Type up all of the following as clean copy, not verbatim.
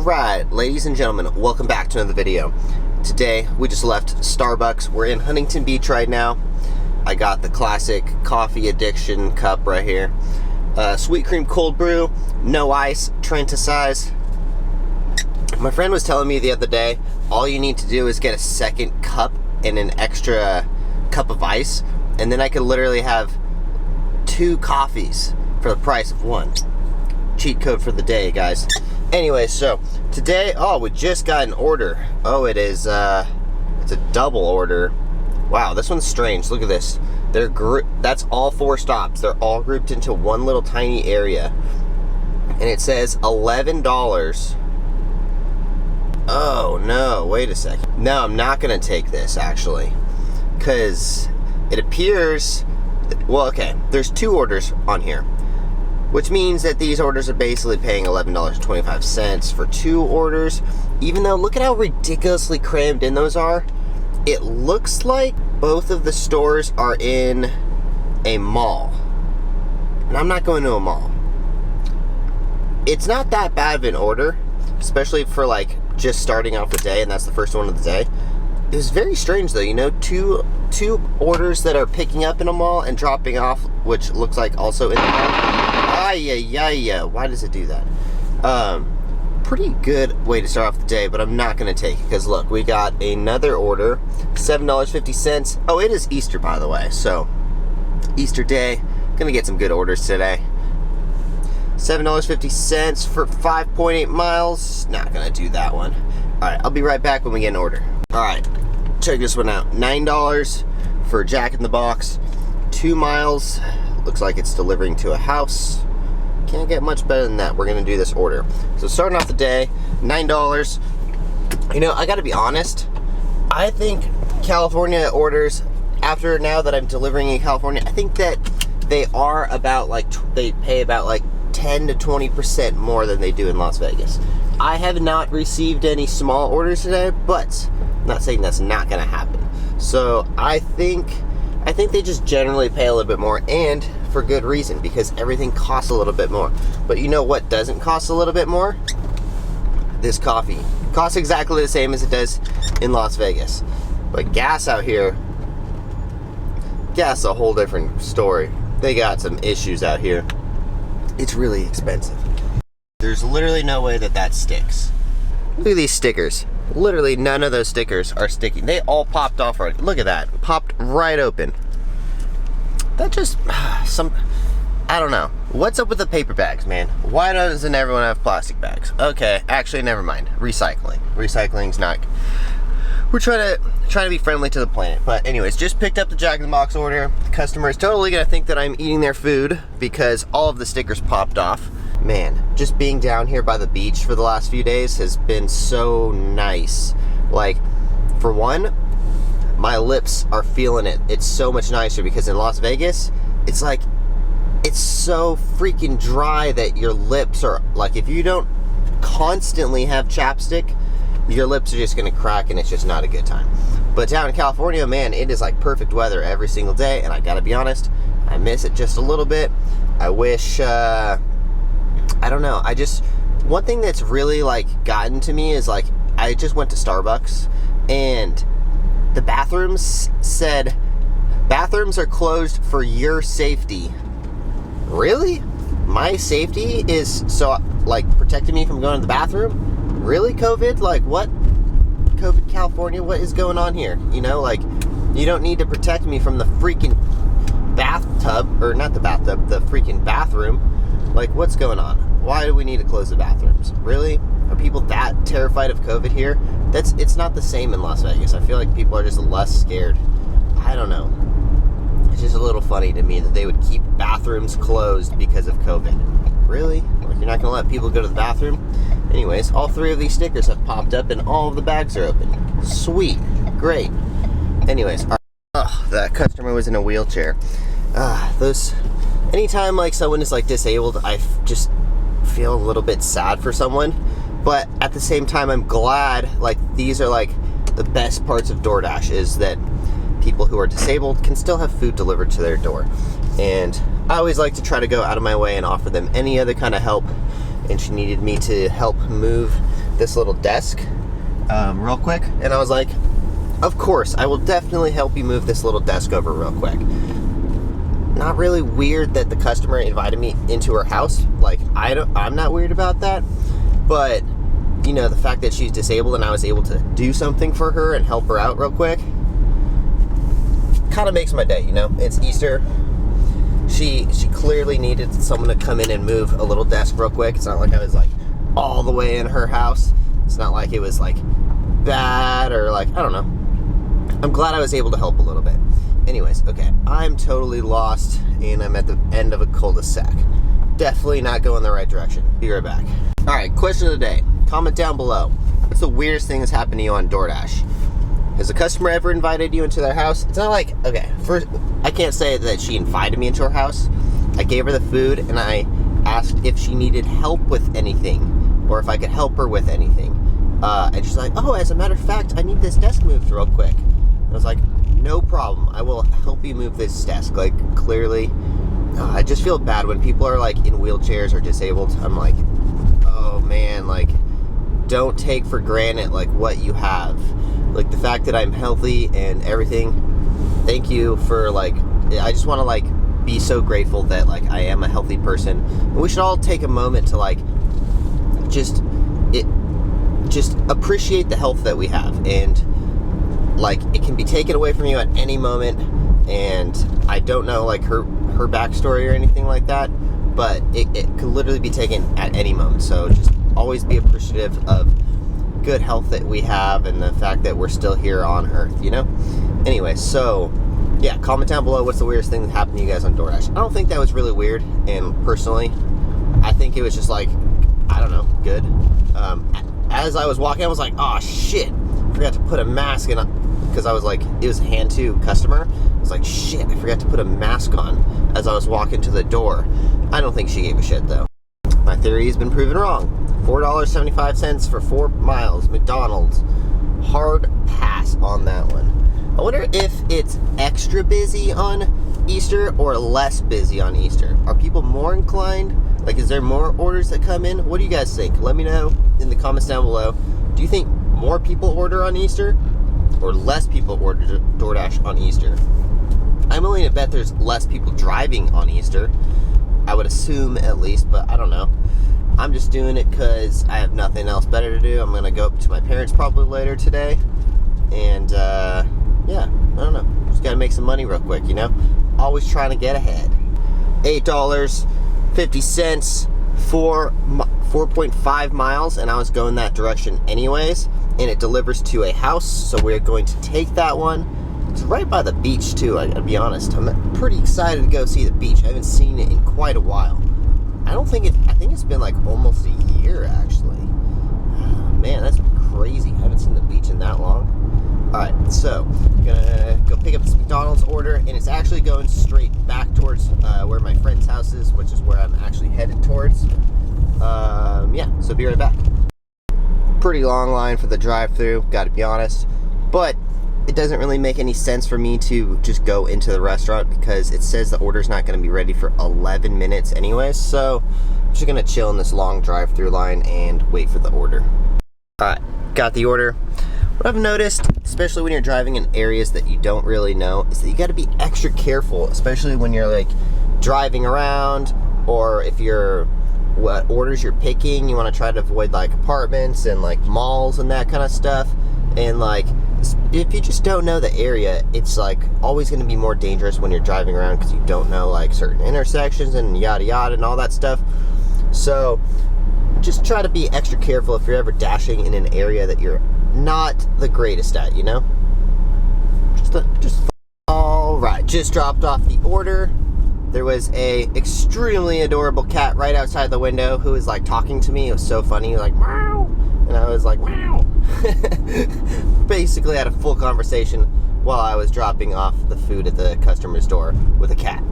Alright, ladies and gentlemen, welcome back to another video. Today, we just left Starbucks. We're in Huntington Beach right now. I got the classic coffee addiction cup right here. Sweet cream cold brew, no ice, Trenta size. My friend was telling me the other day, all you need to do is get a second cup and an extra cup of ice, and then I could literally have 2 coffees for the price of 1. Cheat code for the day, guys. Anyway, so today, we just got an order. It's a double order. Wow, this one's strange. Look at this. That's all 4 stops. They're all grouped into one little tiny area, and it says $11. Oh no, wait a second. No, I'm not gonna take this actually, because it appears well, okay, there's 2 orders on here, which means that these orders are basically paying $11.25 for 2 orders. Even though, look at how ridiculously crammed in those are. It looks like both of the stores are in a mall, and I'm not going to a mall. It's not that bad of an order, especially for like just starting off the day, and that's the first one of the day. It was very strange though, you know, two orders that are picking up in a mall and dropping off, which looks like also in the mall. Why does it do that? Pretty good way to start off the day, but I'm not gonna take it, because look, we got another order, $7.50. Oh, it is Easter, by the way, so Easter day, gonna get some good orders today. $7.50 for 5.8 miles. Not gonna do that one. Alright, I'll be right back when we get an order. Alright, check this one out. $9 for Jack in the Box. 2 miles. Looks like it's delivering to a house. Can't get much better than that. We're gonna do this order. So starting off the day, $9. You know, I gotta be honest, I think California orders, after now that I'm delivering in California, I think that they are about like, they pay about like 10 to 20% more than they do in Las Vegas. I have not received any small orders today, but I'm not saying that's not gonna happen. So I think they just generally pay a little bit more, and for good reason, because everything costs a little bit more. But you know what doesn't cost a little bit more? This coffee. It costs exactly the same as it does in Las Vegas. But gas out here, gas is a whole different story. They got some issues out here. It's really expensive. There's literally no way that sticks. Look at these stickers. Literally none of those stickers are sticking. They all popped off already. Look at that. Popped right open. That just, I don't know. What's up with the paper bags, man? Why doesn't everyone have plastic bags? Okay, actually, never mind. Recycling. Recycling's not, we're trying to be friendly to the planet. But anyways, just picked up the Jack in the Box order. The customer is totally gonna think that I'm eating their food because all of the stickers popped off. Man, just being down here by the beach for the last few days has been so nice. Like, for one, my lips are feeling it. It's so much nicer, because in Las Vegas, it's like, it's so freaking dry that your lips are, like, if you don't constantly have chapstick, your lips are just gonna crack, and it's just not a good time. But down in California, man, it is like perfect weather every single day, and I gotta be honest, I miss it just a little bit. I wish, I don't know, one thing that's really like gotten to me is like, I just went to Starbucks, and the bathrooms said, bathrooms are closed for your safety. Really? My safety is so, like, protecting me from going to the bathroom? Really, COVID? Like, what? COVID California, what is going on here? You know, like, you don't need to protect me from the freaking bathtub, or not the bathtub, the freaking bathroom. Like, what's going on? Why do we need to close the bathrooms? Really? Are people that terrified of COVID here? It's not the same in Las Vegas. I feel like people are just less scared. I don't know. It's just a little funny to me that they would keep bathrooms closed because of COVID. Really? Like, you're not gonna let people go to the bathroom? Anyways, all 3 of these stickers have popped up and all of the bags are open. Sweet. Great. Anyways, that customer was in a wheelchair. Anytime like someone is like disabled, I just feel a little bit sad for someone. But at the same time, I'm glad, like, these are like the best parts of DoorDash, is that people who are disabled can still have food delivered to their door. And I always like to try to go out of my way and offer them any other kind of help. And she needed me to help move this little desk real quick. And I was like, of course, I will definitely help you move this little desk over real quick. Not really weird that the customer invited me into her house. Like, I'm not weird about that. But, you know, the fact that she's disabled and I was able to do something for her and help her out real quick kind of makes my day, you know? It's Easter. She clearly needed someone to come in and move a little desk real quick. It's not like I was like all the way in her house. It's not like it was like bad or like, I don't know. I'm glad I was able to help a little bit. Anyways, okay, I'm totally lost and I'm at the end of a cul-de-sac. Definitely not going the right direction. Be right back. All right, question of the day. Comment down below. What's the weirdest thing that's happened to you on DoorDash? Has a customer ever invited you into their house? It's not like, okay, first, I can't say that she invited me into her house. I gave her the food and I asked if she needed help with anything or if I could help her with anything. And she's like, oh, as a matter of fact, I need this desk moved real quick. I was like, no problem. I will help you move this desk. Like, clearly, I just feel bad when people are like in wheelchairs or disabled. I'm like, oh man, like, don't take for granted like what you have. Like the fact that I'm healthy and everything. Thank you for like, I just want to like be so grateful that like I am a healthy person. And we should all take a moment to like just appreciate the health that we have, and like it can be taken away from you at any moment. And I don't know like her backstory or anything like that, but it could literally be taken at any moment. So just always be appreciative of good health that we have and the fact that we're still here on Earth, you know? Anyway, so yeah, comment down below what's the weirdest thing that happened to you guys on DoorDash. I don't think that was really weird, and personally, I think it was just like, I don't know, good. As I was walking, I was like, oh shit, I forgot to put a mask in, because I was like, it was a hand to customer. I was like, shit, I forgot to put a mask on as I was walking to the door. I don't think she gave a shit though. My theory has been proven wrong. $4.75 for 4 miles, McDonald's. Hard pass on that one. I wonder if it's extra busy on Easter or less busy on Easter. Are people more inclined? Like, is there more orders that come in? What do you guys think? Let me know in the comments down below. Do you think more people order on Easter or less people order DoorDash on Easter? I'm willing to bet there's less people driving on Easter. I would assume at least, but I don't know. I'm just doing it because I have nothing else better to do. I'm going to go up to my parents probably later today. And, yeah, I don't know. Just got to make some money real quick, you know? Always trying to get ahead. $8.50 for 4.5 miles, and I was going that direction anyways. And it delivers to a house, so we're going to take that one. It's right by the beach, too, I gotta be honest. I'm pretty excited to go see the beach. I haven't seen it in quite a while. I think it's been like almost a year, actually. Man, that's crazy. I haven't seen the beach in that long. Alright, so I'm gonna go pick up this McDonald's order, and it's actually going straight back towards where my friend's house is, which is where I'm actually headed towards. Yeah, so be right back. Pretty long line for the drive-thru, gotta be honest. But it doesn't really make any sense for me to just go into the restaurant because it says the order's not going to be ready for 11 minutes anyways. So I'm just going to chill in this long drive-through line and wait for the order. Alright, got the order. What I've noticed, especially when you're driving in areas that you don't really know, is that you got to be extra careful, especially when you're like driving around, or if you're what orders you're picking, you want to try to avoid like apartments and like malls and that kind of stuff. And like, if you just don't know the area, it's like always going to be more dangerous when you're driving around because you don't know like certain intersections and yada yada and all that stuff. So just try to be extra careful if you're ever dashing in an area that you're not the greatest at, you know? Just all right, just dropped off the order. There was a extremely adorable cat right outside the window who was like talking to me. It was so funny. He was like, meow. And I was like, meow. Basically had a full conversation while I was dropping off the food at the customer's door with a cat.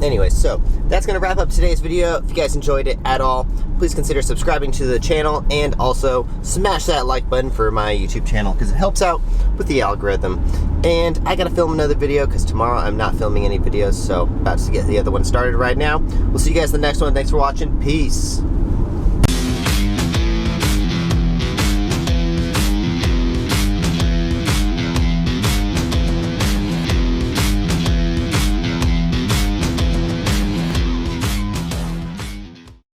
Anyway, so that's going to wrap up today's video. If you guys enjoyed it at all, please consider subscribing to the channel and also smash that like button for my YouTube channel because it helps out with the algorithm. And I got to film another video because tomorrow I'm not filming any videos, so about to get the other one started right now. We'll see you guys in the next one. Thanks for watching. Peace.